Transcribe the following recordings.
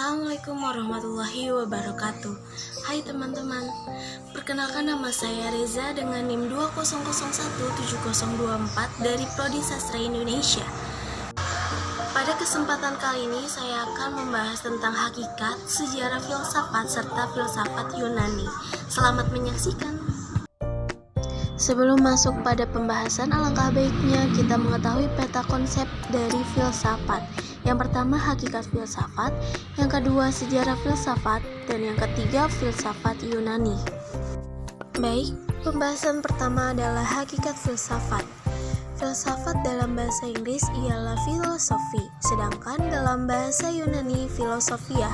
Assalamualaikum warahmatullahi wabarakatuh. Hai teman-teman, perkenalkan nama saya Reza dengan NIM 20017024 dari Prodi Sastra Indonesia. Pada kesempatan kali ini saya akan membahas tentang hakikat, sejarah filsafat, serta filsafat Yunani. Selamat menyaksikan. Sebelum masuk pada pembahasan, alangkah baiknya kita mengetahui peta konsep dari filsafat. Yang pertama, hakikat filsafat, yang kedua, sejarah filsafat, dan yang ketiga, filsafat Yunani. Baik, pembahasan pertama adalah hakikat filsafat. Filsafat dalam bahasa Inggris ialah filosofi, sedangkan dalam bahasa Yunani filosofia,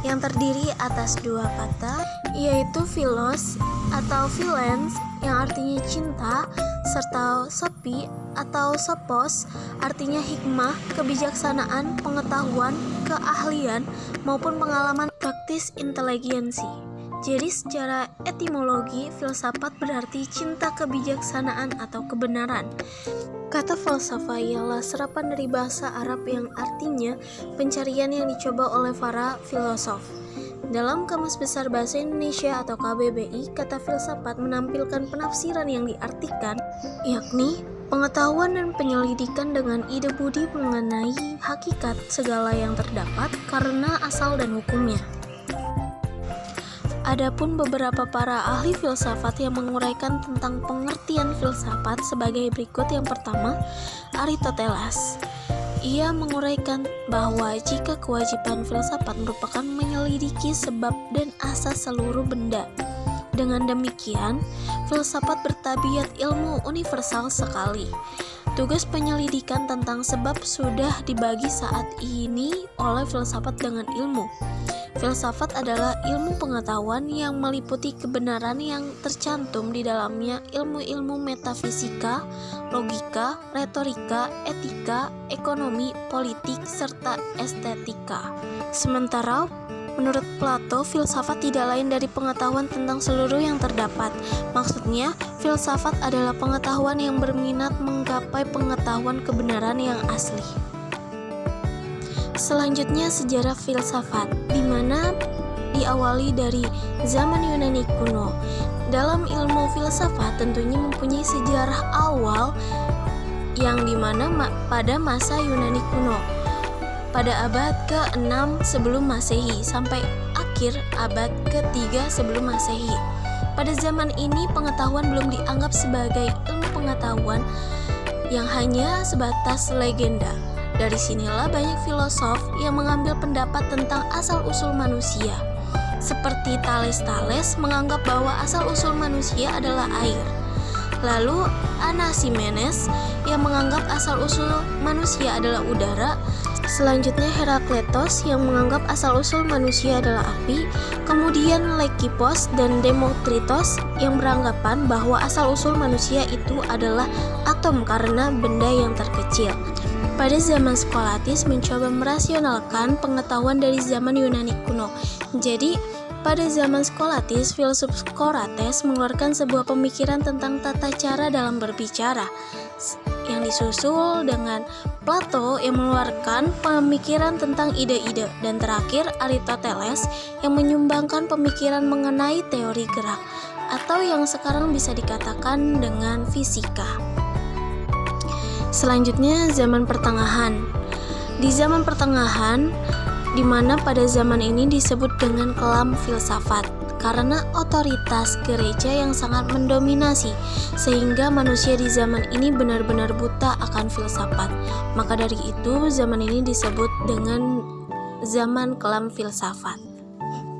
yang terdiri atas dua kata, yaitu philos atau philens yang artinya cinta, serta sopi atau sophos artinya hikmah, kebijaksanaan, pengetahuan, keahlian, maupun pengalaman praktis inteligensi. Jadi secara etimologi, filsafat berarti cinta kebijaksanaan atau kebenaran. Kata falsafah ialah serapan dari bahasa Arab yang artinya pencarian yang dicoba oleh para filosof. Dalam Kamus Besar Bahasa Indonesia atau KBBI, kata filsafat menampilkan penafsiran yang diartikan, yakni pengetahuan dan penyelidikan dengan ide budi mengenai hakikat segala yang terdapat karena asal dan hukumnya. Adapun beberapa para ahli filsafat yang menguraikan tentang pengertian filsafat sebagai berikut. Yang pertama, Aristoteles. Ia menguraikan bahwa jika kewajiban filsafat merupakan menyelidiki sebab dan asas seluruh benda. Dengan demikian, filsafat bertabiat ilmu universal sekali. Tugas penyelidikan tentang sebab sudah dibagi saat ini oleh filsafat dengan ilmu. Filsafat adalah ilmu pengetahuan yang meliputi kebenaran yang tercantum di dalamnya ilmu-ilmu metafisika, logika, retorika, etika, ekonomi, politik, serta estetika. Sementara menurut Plato, filsafat tidak lain dari pengetahuan tentang seluruh yang terdapat. Maksudnya, filsafat adalah pengetahuan yang berminat menggapai pengetahuan kebenaran yang asli. Selanjutnya, sejarah filsafat, di mana diawali dari zaman Yunani kuno. Dalam ilmu filsafat tentunya mempunyai sejarah awal yang dimana pada masa Yunani kuno, pada abad ke-6 sebelum Masehi sampai akhir abad ke-3 sebelum Masehi. Pada zaman ini pengetahuan belum dianggap sebagai ilmu pengetahuan yang hanya sebatas legenda. Dari sinilah banyak filosof yang mengambil pendapat tentang asal-usul manusia. Seperti Thales menganggap bahwa asal-usul manusia adalah air. Lalu Anaximenes yang menganggap asal-usul manusia adalah udara. Selanjutnya Herakleitos yang menganggap asal-usul manusia adalah api. Kemudian Leucippus dan Demokritos yang beranggapan bahwa asal-usul manusia itu adalah atom karena benda yang terkecil. Pada zaman Skolatis mencoba merasionalkan pengetahuan dari zaman Yunani kuno. Jadi, pada zaman Skolatis, filsuf Sokrates mengeluarkan sebuah pemikiran tentang tata cara dalam berbicara, yang disusul dengan Plato yang mengeluarkan pemikiran tentang ide-ide, dan terakhir Aristoteles yang menyumbangkan pemikiran mengenai teori gerak, atau yang sekarang bisa dikatakan dengan fisika. Selanjutnya, zaman pertengahan. Di zaman pertengahan, di mana pada zaman ini disebut dengan kelam filsafat, karena otoritas gereja yang sangat mendominasi, sehingga manusia di zaman ini benar-benar buta akan filsafat. Maka dari itu, zaman ini disebut dengan zaman kelam filsafat.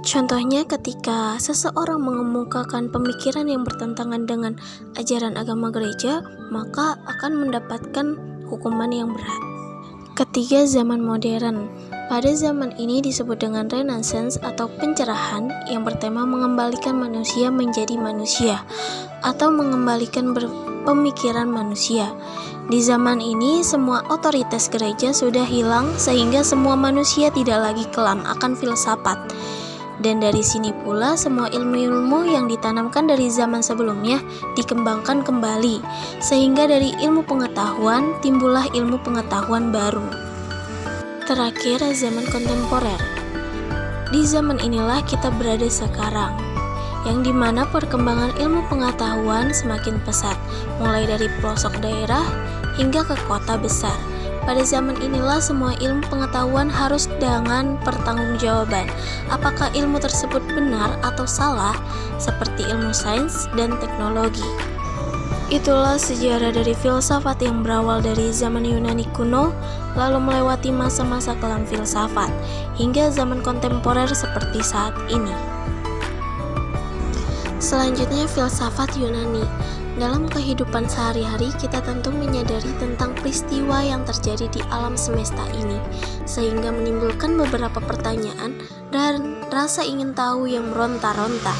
Contohnya ketika seseorang mengemukakan pemikiran yang bertentangan dengan ajaran agama gereja, maka akan mendapatkan hukuman yang berat. Ketiga, zaman modern. Pada zaman ini disebut dengan Renaissance atau pencerahan yang bertema mengembalikan manusia menjadi manusia atau mengembalikan pemikiran manusia. Di zaman ini semua otoritas gereja sudah hilang sehingga semua manusia tidak lagi kelam akan filsafat. Dan dari sini pula semua ilmu-ilmu yang ditanamkan dari zaman sebelumnya dikembangkan kembali, sehingga dari ilmu pengetahuan timbullah ilmu pengetahuan baru. Terakhir, zaman kontemporer. Di zaman inilah kita berada sekarang, yang dimana perkembangan ilmu pengetahuan semakin pesat, mulai dari pelosok daerah hingga ke kota besar. Pada zaman inilah semua ilmu pengetahuan harus dengan pertanggungjawaban. Apakah ilmu tersebut benar atau salah, seperti ilmu sains dan teknologi. Itulah sejarah dari filsafat yang berawal dari zaman Yunani kuno, lalu melewati masa-masa kelam filsafat, hingga zaman kontemporer seperti saat ini. Selanjutnya, filsafat Yunani. Dalam kehidupan sehari-hari, kita tentu menyadari tentang peristiwa yang terjadi di alam semesta ini, sehingga menimbulkan beberapa pertanyaan dan rasa ingin tahu yang meronta-ronta.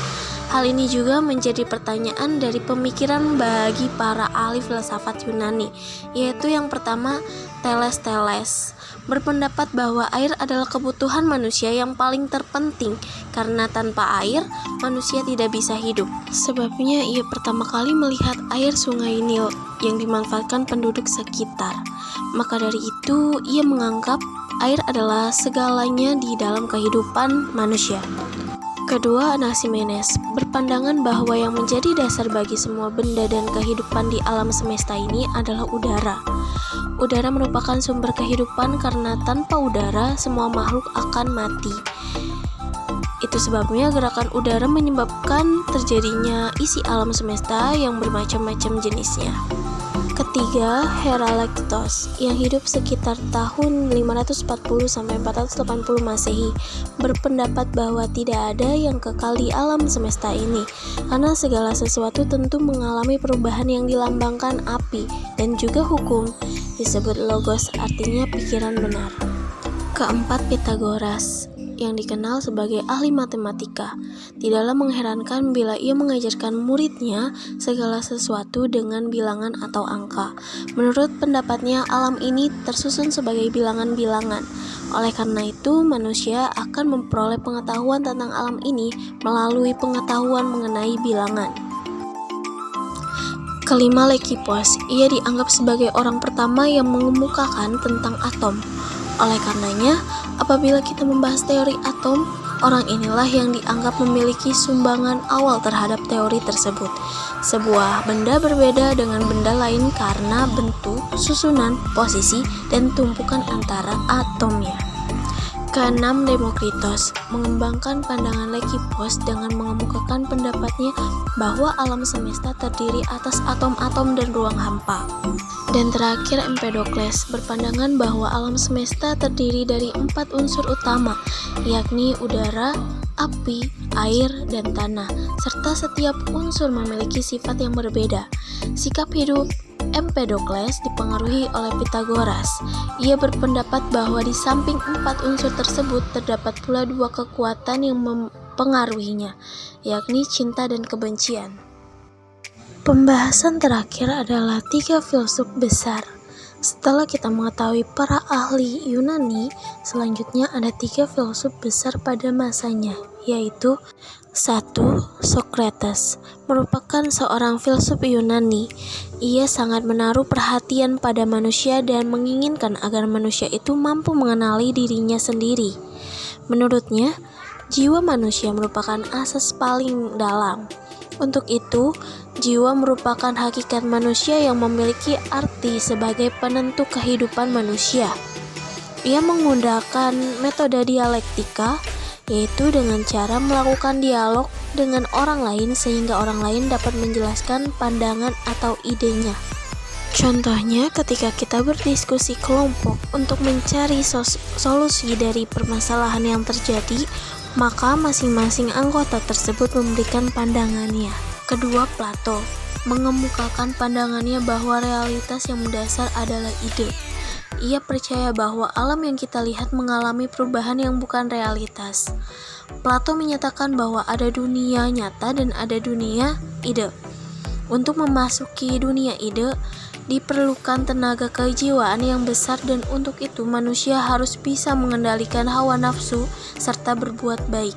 Hal ini juga menjadi pertanyaan dari pemikiran bagi para ahli filsafat Yunani, yaitu yang pertama, Thales berpendapat bahwa air adalah kebutuhan manusia yang paling terpenting, karena tanpa air, manusia tidak bisa hidup. Sebabnya ia pertama kali melihat air sungai Nil yang dimanfaatkan penduduk sekitar. Maka dari itu, ia menganggap air adalah segalanya di dalam kehidupan manusia. Kedua, Anaximenes berpandangan bahwa yang menjadi dasar bagi semua benda dan kehidupan di alam semesta ini adalah udara. Udara merupakan sumber kehidupan karena tanpa udara semua makhluk akan mati. Itu sebabnya gerakan udara menyebabkan terjadinya isi alam semesta yang bermacam-macam jenisnya. Ketiga, Herakleitos yang hidup sekitar tahun 540-480 Masehi berpendapat bahwa tidak ada yang kekal di alam semesta ini, karena segala sesuatu tentu mengalami perubahan yang dilambangkan api dan juga hukum, disebut logos, artinya pikiran benar. Keempat, Pythagoras yang dikenal sebagai ahli matematika. Tidaklah mengherankan bila ia mengajarkan muridnya segala sesuatu dengan bilangan atau angka. Menurut pendapatnya, alam ini tersusun sebagai bilangan-bilangan. Oleh karena itu, manusia akan memperoleh pengetahuan tentang alam ini melalui pengetahuan mengenai bilangan. Kelima, Leucippus. Ia dianggap sebagai orang pertama yang mengemukakan tentang atom. Oleh karenanya, apabila kita membahas teori atom, orang inilah yang dianggap memiliki sumbangan awal terhadap teori tersebut. Sebuah benda berbeda dengan benda lain karena bentuk, susunan, posisi, dan tumpukan antara atomnya. Keenam, Demokritos mengembangkan pandangan Leucippus dengan mengemukakan pendapatnya bahwa alam semesta terdiri atas atom-atom dan ruang hampa. Dan terakhir, Empedokles berpandangan bahwa alam semesta terdiri dari 4 unsur utama, yakni udara, api, air, dan tanah, serta setiap unsur memiliki sifat yang berbeda. Sikap hidup Empedokles dipengaruhi oleh Pythagoras. Ia berpendapat bahwa di samping 4 unsur tersebut terdapat pula 2 kekuatan yang mempengaruhinya, yakni cinta dan kebencian. Pembahasan terakhir adalah 3 filsuf besar. Setelah kita mengetahui para ahli Yunani, selanjutnya ada 3 filsuf besar pada masanya, yaitu 1. Socrates merupakan seorang filsuf Yunani. Ia sangat menaruh perhatian pada manusia dan menginginkan agar manusia itu mampu mengenali dirinya sendiri. Menurutnya, jiwa manusia merupakan asas paling dalam. Untuk itu, jiwa merupakan hakikat manusia yang memiliki arti sebagai penentu kehidupan manusia. Ia menggunakan metode dialektika, yaitu dengan cara melakukan dialog dengan orang lain sehingga orang lain dapat menjelaskan pandangan atau idenya. Contohnya, ketika kita berdiskusi kelompok untuk mencari solusi dari permasalahan yang terjadi, maka masing-masing anggota tersebut memberikan pandangannya. Kedua, Plato mengemukakan pandangannya bahwa realitas yang mendasar adalah ide. Ia percaya bahwa alam yang kita lihat mengalami perubahan yang bukan realitas. Plato menyatakan bahwa ada dunia nyata dan ada dunia ide. Untuk memasuki dunia ide, diperlukan tenaga kejiwaan yang besar dan untuk itu manusia harus bisa mengendalikan hawa nafsu serta berbuat baik.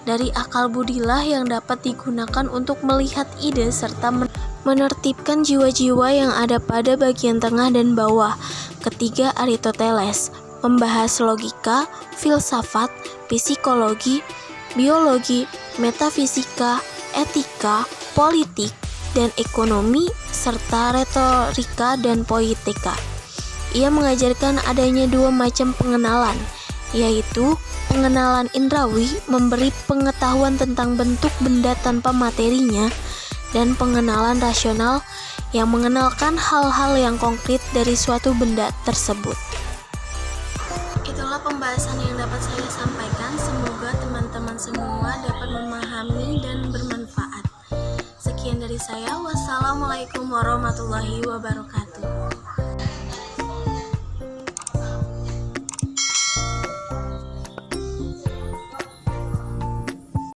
Dari akal budilah yang dapat digunakan untuk melihat ide serta menertibkan jiwa-jiwa yang ada pada bagian tengah dan bawah. Ketiga, Aristoteles membahas logika, filsafat, psikologi, biologi, metafisika, etika, politik, dan ekonomi, serta retorika dan poetika. Ia mengajarkan adanya dua macam pengenalan, yaitu pengenalan indrawi memberi pengetahuan tentang bentuk benda tanpa materinya, dan pengenalan rasional yang mengenalkan hal-hal yang konkret dari suatu benda tersebut. Itulah pembahasan yang dapat saya sampaikan. Semoga teman-teman semua dapat memahami dan bermanfaat. Sekian dari saya. Wassalamualaikum warahmatullahi wabarakatuh.